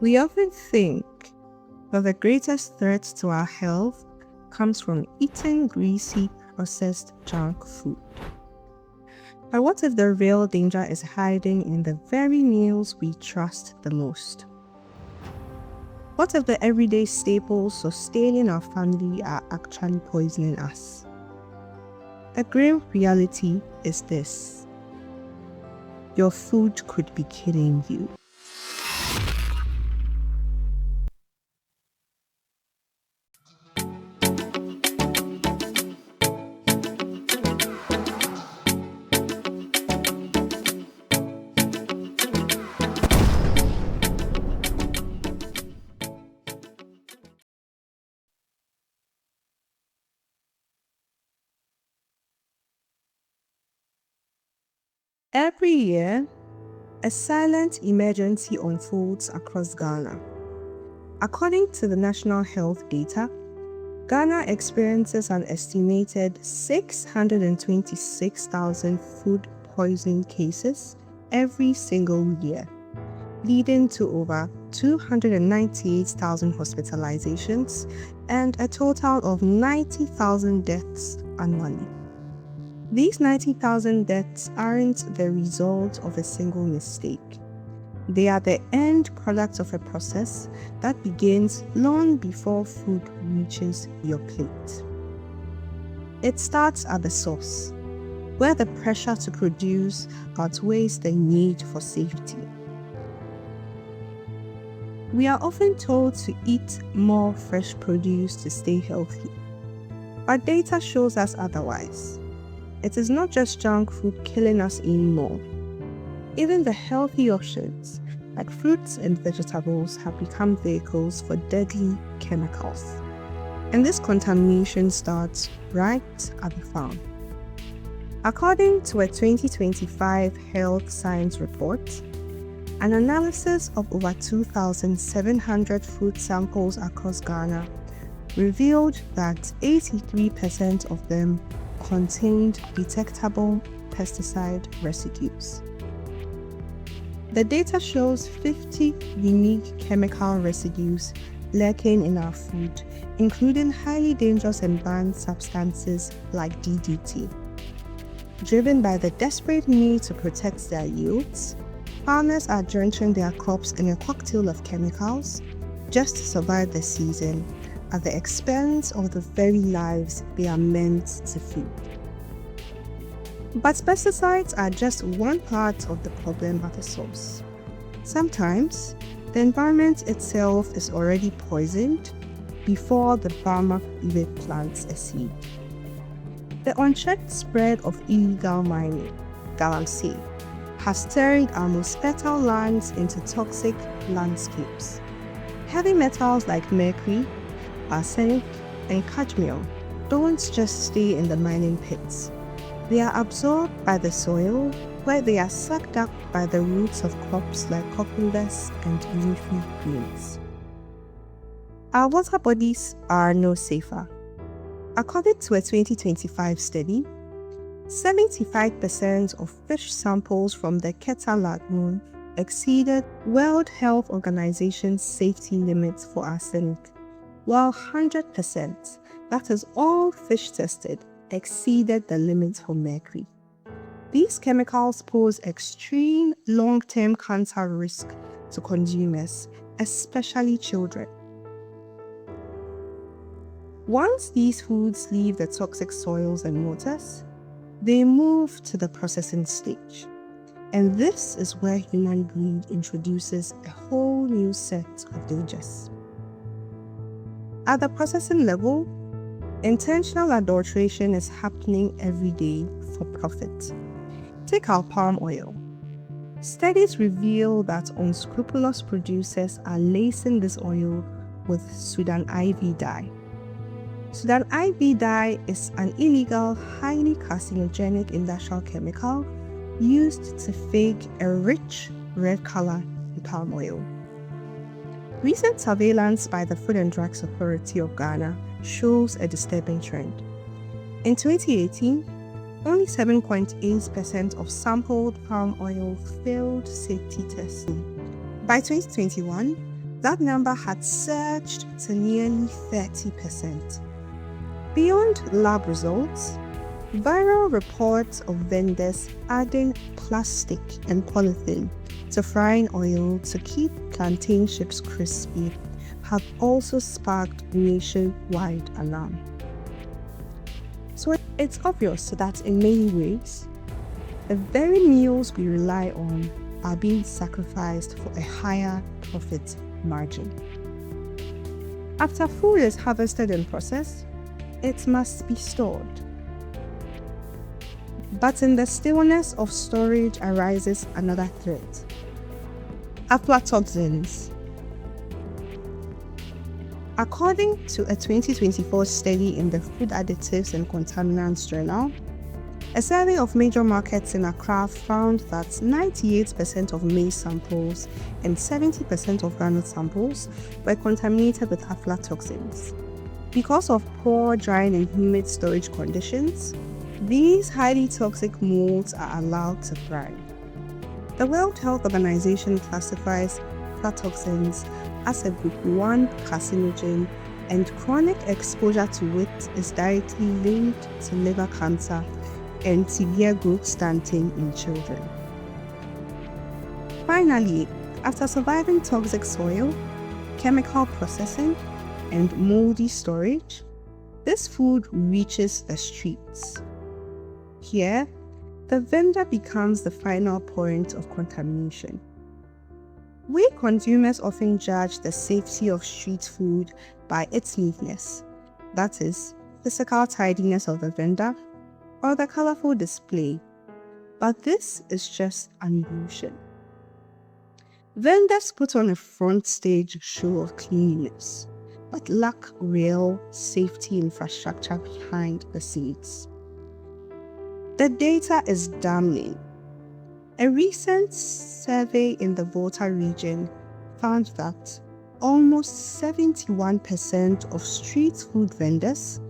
We often think that the greatest threat to our health comes from eating greasy, processed junk food. But what if the real danger is hiding in the very meals we trust the most? What if the everyday staples sustaining our family are actually poisoning us? The grim reality is this: your food could be killing you. Every year, a silent emergency unfolds across Ghana. According to the national health data, Ghana experiences an estimated 626,000 food poisoning cases every single year, leading to over 298,000 hospitalizations and a total of 90,000 deaths annually. These 90,000 deaths aren't the result of a single mistake. They are the end product of a process that begins long before food reaches your plate. It starts at the source, where the pressure to produce outweighs the need for safety. We are often told to eat more fresh produce to stay healthy, but data shows us otherwise. It is not just junk food killing us anymore. Even the healthy options, like fruits and vegetables, have become vehicles for deadly chemicals. And this contamination starts right at the farm. According to a 2025 Health Science report, an analysis of over 2,700 food samples across Ghana revealed that 83% of them contained detectable pesticide residues. The data shows 50 unique chemical residues lurking in our food, including highly dangerous and banned substances like DDT. Driven by the desperate need to protect their yields, farmers are drenching their crops in a cocktail of chemicals just to survive the season, at the expense of the very lives they are meant to feed. But pesticides are just one part of the problem at the source. Sometimes, the environment itself is already poisoned before the farmer even plants a seed. The unchecked spread of illegal mining, galamsey, has turned our most fertile lands into toxic landscapes. Heavy metals like mercury, arsenic, and cadmium don't just stay in the mining pits. They are absorbed by the soil, where they are sucked up by the roots of crops like cucumbers and leafy greens. Our water bodies are no safer. According to a 2025 study, 75% of fish samples from the Keta Lagoon exceeded World Health Organization's safety limits for arsenic, while 100%, that is all fish tested, exceeded the limits for mercury. These chemicals pose extreme long-term cancer risk to consumers, especially children. Once these foods leave the toxic soils and waters, they move to the processing stage. And this is where human greed introduces a whole new set of dangers. At the processing level, intentional adulteration is happening every day for profit. Take our palm oil. Studies reveal that unscrupulous producers are lacing this oil with Sudan IV dye. Sudan IV dye is an illegal, highly carcinogenic industrial chemical used to fake a rich red color in palm oil. Recent surveillance by the Food and Drugs Authority of Ghana shows a disturbing trend. In 2018, only 7.8% of sampled palm oil failed safety testing. By 2021, that number had surged to nearly 30%. Beyond lab results, viral reports of vendors adding plastic and polythene to frying oil to keep plantain chips crispy have also sparked nationwide alarm. So it's obvious that in many ways, the very meals we rely on are being sacrificed for a higher profit margin. After food is harvested and processed, it must be stored. But in the stillness of storage arises another threat: aflatoxins. According to a 2024 study in the Food Additives and Contaminants Journal, a survey of major markets in Accra found that 98% of maize samples and 70% of groundnut samples were contaminated with aflatoxins. Because of poor drying and humid storage conditions, these highly toxic molds are allowed to thrive. The World Health Organization classifies aflatoxins as a group 1 carcinogen, and chronic exposure to it is directly linked to liver cancer and severe growth stunting in children. Finally, after surviving toxic soil, chemical processing, and moldy storage, this food reaches the streets. Here, the vendor becomes the final point of contamination. We consumers often judge the safety of street food by its neatness, that is, physical tidiness of the vendor, or the colorful display. But this is just an illusion. Vendors put on a front stage show of cleanliness, but lack real safety infrastructure behind the scenes. The data is damning. A recent survey in the Volta region found that almost 71% of street food vendors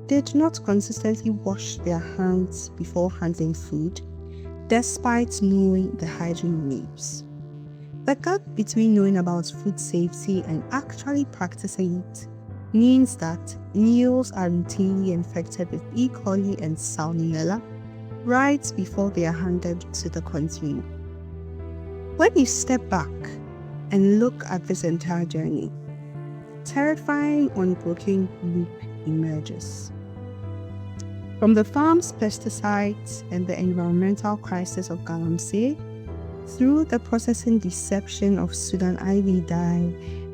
did not consistently wash their hands before handling food, despite knowing the hygiene rules. The gap between knowing about food safety and actually practicing it means that meals are routinely infected with E. coli and Salmonella right before they are handed to the consumer. When you step back and look at this entire journey, terrifying unbroken loop emerges. From the farm's pesticides and the environmental crisis of galamsey, through the processing deception of Sudan ivy dye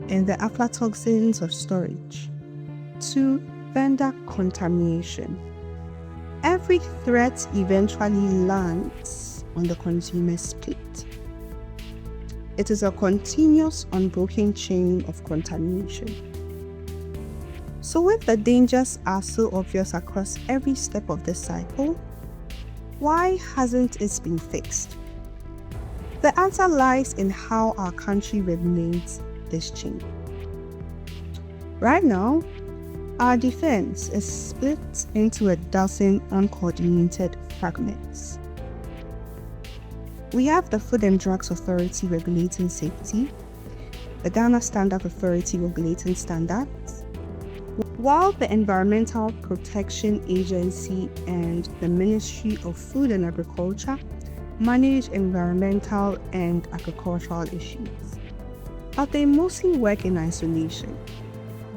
and the aflatoxins of storage, to vendor contamination, every threat eventually lands on the consumer's plate. It is a continuous, unbroken chain of contamination. So if the dangers are so obvious across every step of this cycle, why hasn't it been fixed? The answer lies in how our country regulates this chain. Right now, our defense is split into a dozen uncoordinated fragments. We have the Food and Drugs Authority regulating safety, the Ghana Standard Authority regulating standards, while the Environmental Protection Agency and the Ministry of Food and Agriculture manage environmental and agricultural issues. But they mostly work in isolation.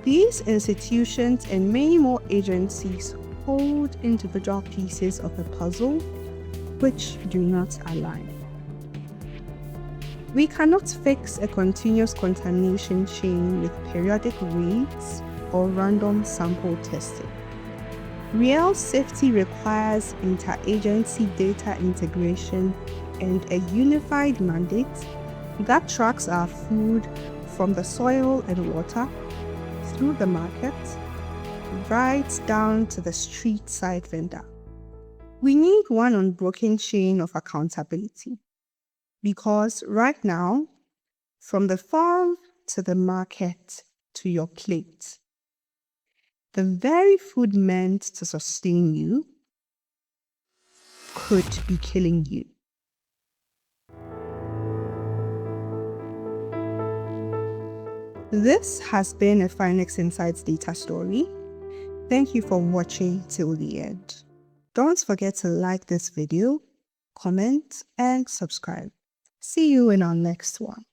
These institutions and many more agencies hold individual pieces of the puzzle which do not align. We cannot fix a continuous contamination chain with periodic raids or random sample testing. Real safety requires interagency data integration and a unified mandate that tracks our food from the soil and water, through the market, right down to the street side vendor. We need one unbroken chain of accountability, because right now, from the farm to the market to your plate, the very food meant to sustain you could be killing you. This has been a Finex Insights data story. Thank you for watching till the end. Don't forget to like this video, comment, and subscribe. See you in our next one.